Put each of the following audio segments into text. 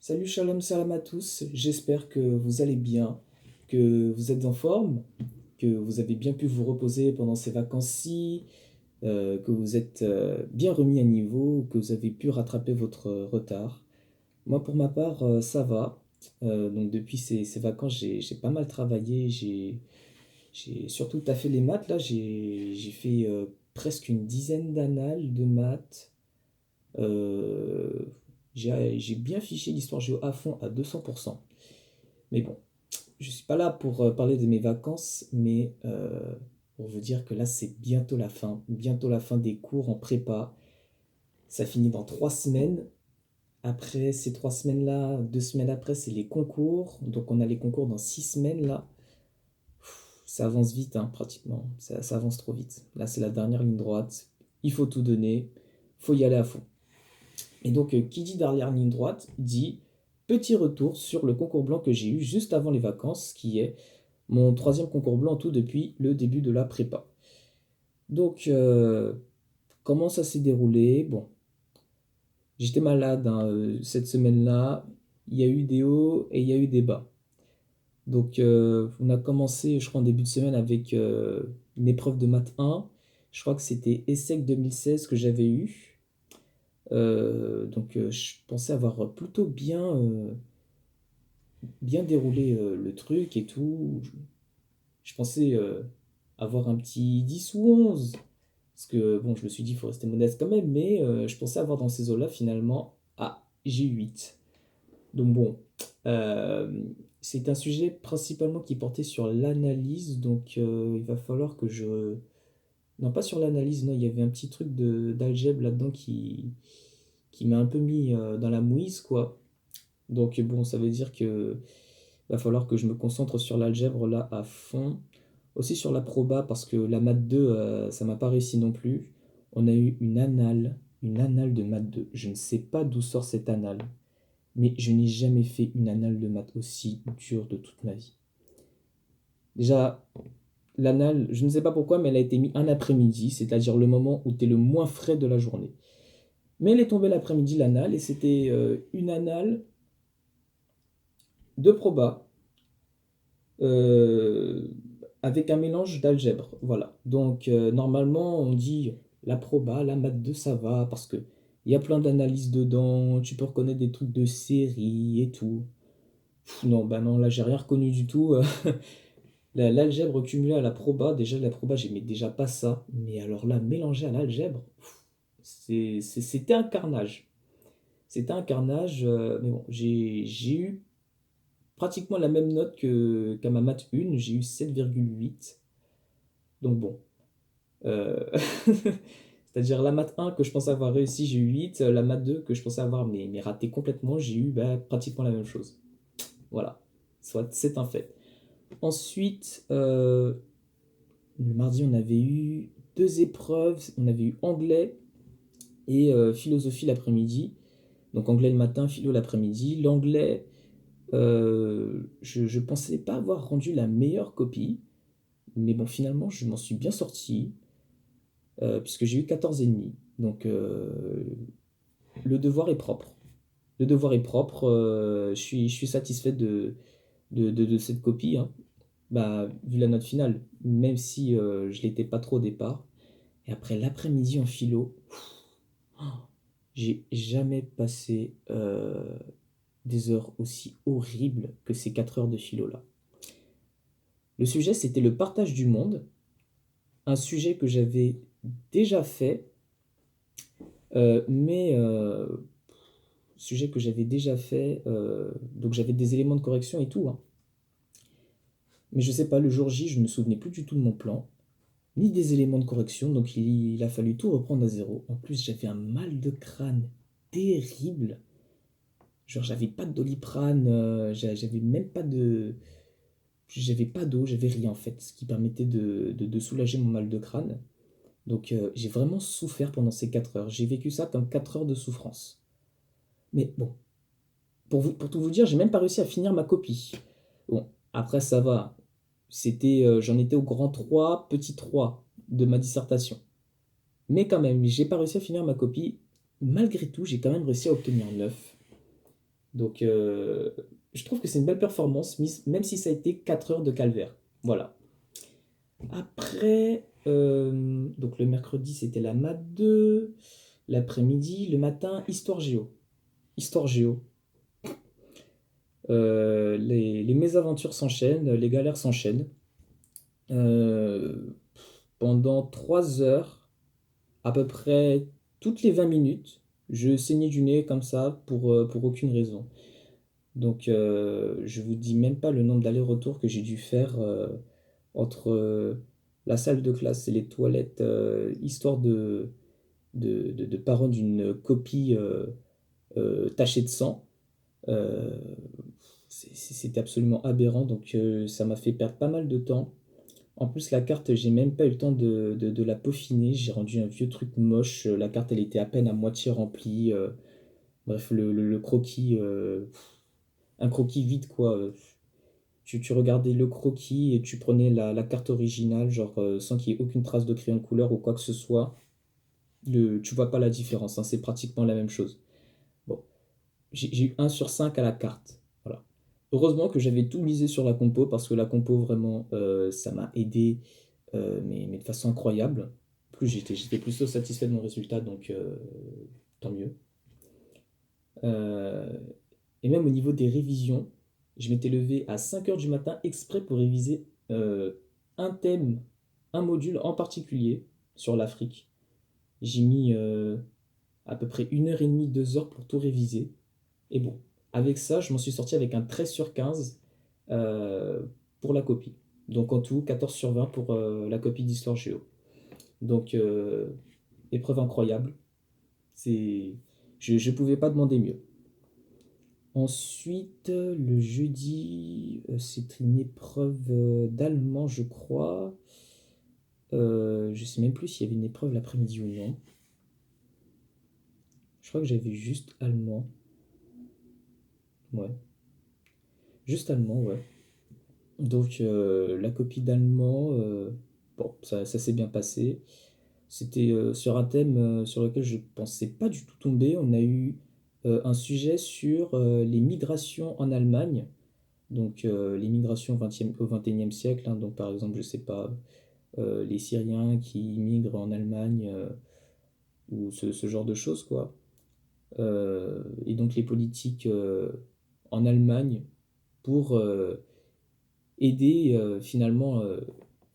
Salut, shalom, salam à tous. J'espère que vous allez bien, que vous êtes en forme, que vous avez bien pu vous reposer pendant ces vacances-ci, que vous êtes bien remis à niveau, que vous avez pu rattraper votre retard. Moi, pour ma part, ça va. Donc, depuis ces vacances, j'ai pas mal travaillé. J'ai surtout taffé les maths. Là, j'ai fait presque une dizaine d'annales de maths. Euh, j'ai bien fiché l'histoire géo à fond à 200%. Mais bon, je suis pas là pour parler de mes vacances, mais pour vous dire que là, c'est bientôt la fin des cours en prépa. Ça finit dans 3 semaines. Après ces 3 semaines-là, 2 semaines après, c'est les concours. Donc on a les concours dans 6 semaines là. Ça avance vite, hein, pratiquement. Ça avance trop vite. Là, c'est la dernière ligne droite. Il faut tout donner. Faut y aller à fond. Et donc, qui dit dernière ligne droite dit petit retour sur le concours blanc que j'ai eu juste avant les vacances, qui est mon troisième concours blanc en tout depuis le début de la prépa. Donc, comment ça s'est déroulé? Bon, j'étais malade hein, cette semaine-là. Il y a eu des hauts et il y a eu des bas. Donc, on a commencé, je crois, en début de semaine avec une épreuve de maths 1. Je crois que c'était ESSEC 2016 que j'avais eu. Donc, je pensais avoir plutôt bien déroulé le truc et tout. Je pensais avoir un petit 10 ou 11. Parce que, bon, je me suis dit, il faut rester modeste quand même, mais je pensais avoir dans ces eaux-là, finalement, j'ai eu 8. Donc, bon, euh, c'est un sujet principalement qui portait sur l'analyse, donc il va falloir que je. Non, pas sur l'analyse, non, il y avait un petit truc d'algèbre là-dedans qui m'a un peu mis dans la mouise, quoi. Donc, bon, ça veut dire que va falloir que je me concentre sur l'algèbre là à fond. Aussi sur la proba, parce que la maths 2, ça m'a pas réussi non plus. On a eu une annale de maths 2. Je ne sais pas d'où sort cette annale, mais je n'ai jamais fait une annale de maths aussi dure de toute ma vie. Déjà, l'annale, je ne sais pas pourquoi, mais elle a été mise un après-midi, c'est-à-dire le moment où tu es le moins frais de la journée. Mais elle est tombée l'après-midi, l'annale, et c'était une annale de proba, euh, avec un mélange d'algèbre. Voilà. Donc, normalement, on dit la proba, la maths 2, ça va, parce que il y a plein d'analyses dedans, tu peux reconnaître des trucs de série et tout. Non, bah non, là, j'ai rien reconnu du tout. L'algèbre cumulée à la proba, déjà, la proba, j'aimais déjà pas ça. Mais alors là, mélangé à l'algèbre, c'était un carnage. C'était un carnage, mais bon, j'ai eu pratiquement la même note qu'à ma maths 1, j'ai eu 7,8. Donc bon. Euh, C'est-à-dire la maths 1 que je pensais avoir réussi, j'ai eu 8. La maths 2 que je pensais avoir mais raté complètement, j'ai eu bah, pratiquement la même chose. Voilà. Soit c'est un fait. Ensuite, le mardi, on avait eu deux épreuves. On avait eu anglais et philosophie l'après-midi. Donc anglais le matin, philo l'après-midi. L'anglais, je pensais pas avoir rendu la meilleure copie. Mais bon, finalement, je m'en suis bien sorti. Puisque j'ai eu 14,5. Donc, le devoir est propre. Le devoir est propre. Je suis satisfait de cette copie, hein. Bah, vu la note finale, même si je l'étais pas trop au départ. Et après l'après-midi en philo, j'ai jamais passé des heures aussi horribles que ces 4 heures de philo-là. Le sujet, c'était le partage du monde, un sujet que j'avais déjà fait, mais sujet que j'avais déjà fait, donc j'avais des éléments de correction et tout, hein. Mais je sais pas, le jour J, je ne me souvenais plus du tout de mon plan, ni des éléments de correction, donc il a fallu tout reprendre à zéro. En plus, j'avais un mal de crâne terrible. Genre, j'avais pas de Doliprane, j'avais même pas de. J'avais pas d'eau, j'avais rien en fait, ce qui permettait de soulager mon mal de crâne. Donc, j'ai vraiment souffert pendant ces 4 heures. J'ai vécu ça comme 4 heures de souffrance. Mais bon, pour tout vous dire, j'ai même pas réussi à finir ma copie. Bon, après ça va. J'en étais au grand 3 petit 3 de ma dissertation. Mais quand même, j'ai pas réussi à finir ma copie. Malgré tout, j'ai quand même réussi à obtenir 9. Donc, je trouve que c'est une belle performance, même si ça a été 4 heures de calvaire. Voilà. Après, donc le mercredi, c'était la maths 2. L'après-midi, le matin, histoire géo. Histoire géo. Les mésaventures s'enchaînent, les galères s'enchaînent. Euh, Pendant 3 heures, à peu près toutes les 20 minutes, je saignais du nez comme ça pour aucune raison. Donc, je vous dis même pas le nombre d'allers-retours que j'ai dû faire entre la salle de classe et les toilettes, histoire de pas rendre une copie tachée de sang. Euh, C'était absolument aberrant, donc ça m'a fait perdre pas mal de temps. En plus, la carte, j'ai même pas eu le temps de la peaufiner. J'ai rendu un vieux truc moche. La carte, elle était à peine à moitié remplie. Bref, le croquis, un croquis vide, quoi. Tu regardais le croquis et tu prenais la carte originale, genre sans qu'il y ait aucune trace de crayon de couleur ou quoi que ce soit. Tu vois pas la différence, hein, c'est pratiquement la même chose. Bon, j'ai eu 1/5 à la carte. Voilà. Heureusement que j'avais tout misé sur la compo parce que la compo, vraiment, ça m'a aidé, mais de façon incroyable. En plus, j'étais plutôt satisfait de mon résultat, donc tant mieux. Euh, et même au niveau des révisions, je m'étais levé à 5 heures du matin exprès pour réviser un thème, un module en particulier sur l'Afrique. J'ai mis à peu près 1 heure et demie, 2 heures pour tout réviser. Et bon, avec ça, je m'en suis sorti avec un 13/15 euh, pour la copie. Donc en tout, 14/20 pour la copie d'Histoire Géo. Donc, épreuve incroyable. C'est... Je pouvais pas demander mieux. Ensuite, le jeudi, c'est une épreuve d'allemand, je crois. Je sais même plus s'il y avait une épreuve l'après-midi ou non. Je crois que j'avais juste allemand. Ouais, juste allemand, ouais. Donc, la copie d'allemand, bon, ça s'est bien passé. C'était sur un thème sur lequel je pensais pas du tout tomber. On a eu un sujet sur les migrations en Allemagne. Donc, les migrations au XXIe siècle, hein. Donc, par exemple, je sais pas, les Syriens qui migrent en Allemagne ou ce genre de choses, quoi. Et donc, les politiques en Allemagne pour aider finalement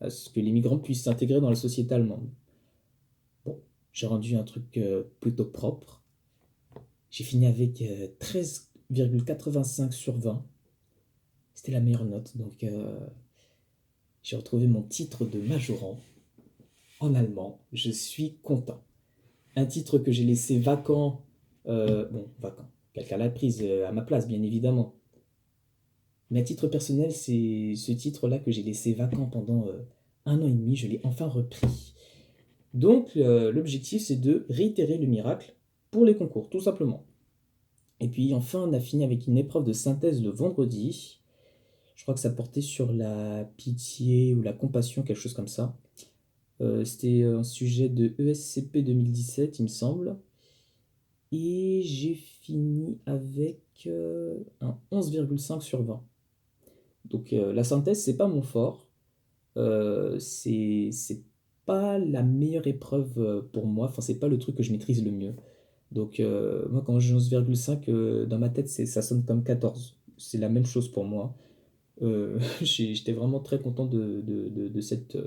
à ce que les migrants puissent s'intégrer dans la société allemande. Bon, j'ai rendu un truc plutôt propre. J'ai fini avec 13,85/20. C'était la meilleure note, donc j'ai retrouvé mon titre de majorant en allemand. Je suis content. Un titre que j'ai laissé vacant, bon, vacant, quelqu'un l'a prise à ma place, bien évidemment. Mais à titre personnel, c'est ce titre-là que j'ai laissé vacant pendant 1 an et demi, je l'ai enfin repris. Donc, l'objectif, c'est de réitérer le miracle pour les concours, tout simplement. Et puis, enfin, on a fini avec une épreuve de synthèse le vendredi. Je crois que ça portait sur la pitié ou la compassion, quelque chose comme ça. C'était un sujet de ESCP 2017, il me semble. Et j'ai fini avec un 11,5/20. Donc, la synthèse, c'est pas mon fort. C'est pas la meilleure épreuve pour moi. Enfin, c'est pas le truc que je maîtrise le mieux. Donc, moi, quand j'ai 11,5 dans ma tête, ça sonne comme 14. C'est la même chose pour moi. J'étais vraiment très content de cette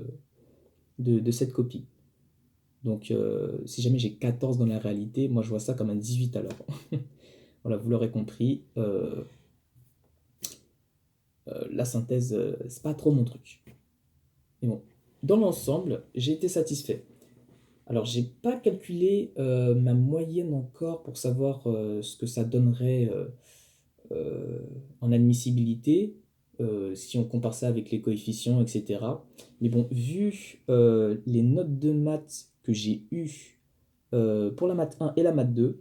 copie. Donc, si jamais j'ai 14 dans la réalité, moi, je vois ça comme un 18 alors. Voilà, vous l'aurez compris, la synthèse, c'est pas trop mon truc. Mais bon, dans l'ensemble, j'ai été satisfait. Alors, j'ai pas calculé ma moyenne encore pour savoir ce que ça donnerait euh, en admissibilité, si on compare ça avec les coefficients, etc. Mais bon, vu les notes de maths que j'ai eues pour la maths 1 et la maths 2,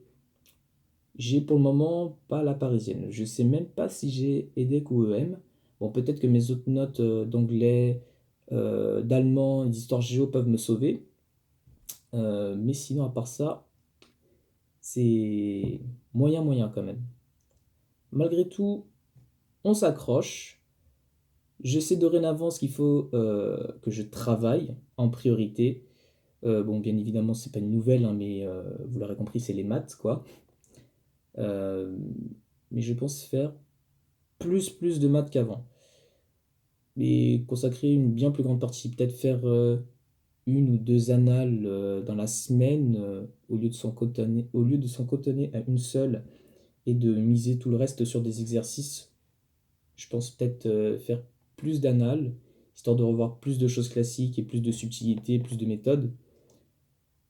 j'ai pour le moment pas la parisienne. Je sais même pas si j'ai EDEC ou EM. Bon, peut-être que mes autres notes d'anglais, d'allemand et d'histoire géo peuvent me sauver. Mais sinon, à part ça, c'est moyen moyen quand même. malgré tout, on s'accroche. Je sais dorénavant ce qu'il faut que je travaille en priorité. Bon, bien évidemment, c'est pas une nouvelle, hein, mais vous l'aurez compris, c'est les maths, quoi. Euh, mais je pense faire plus de maths qu'avant. Et consacrer une bien plus grande partie, peut-être faire une ou deux annales dans la semaine au lieu de s'en cotonner à une seule et de miser tout le reste sur des exercices. Je pense peut-être faire plus d'annales, histoire de revoir plus de choses classiques et plus de subtilités, plus de méthodes.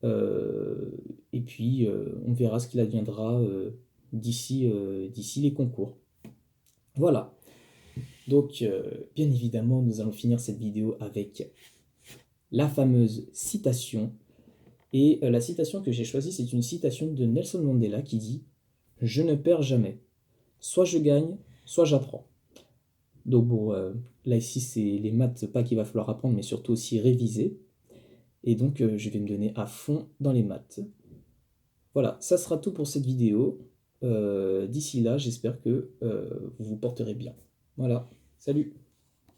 Euh, et puis, on verra ce qu'il adviendra d'ici les concours. Voilà. Donc, bien évidemment, nous allons finir cette vidéo avec la fameuse citation. Et la citation que j'ai choisie, c'est une citation de Nelson Mandela qui dit: Je ne perds jamais. Soit je gagne, soit j'apprends. Donc bon, là ici, c'est les maths, pas qu'il va falloir apprendre, mais surtout aussi réviser. Et donc, je vais me donner à fond dans les maths. Voilà, ça sera tout pour cette vidéo. D'ici là, j'espère que vous vous porterez bien. Voilà, salut!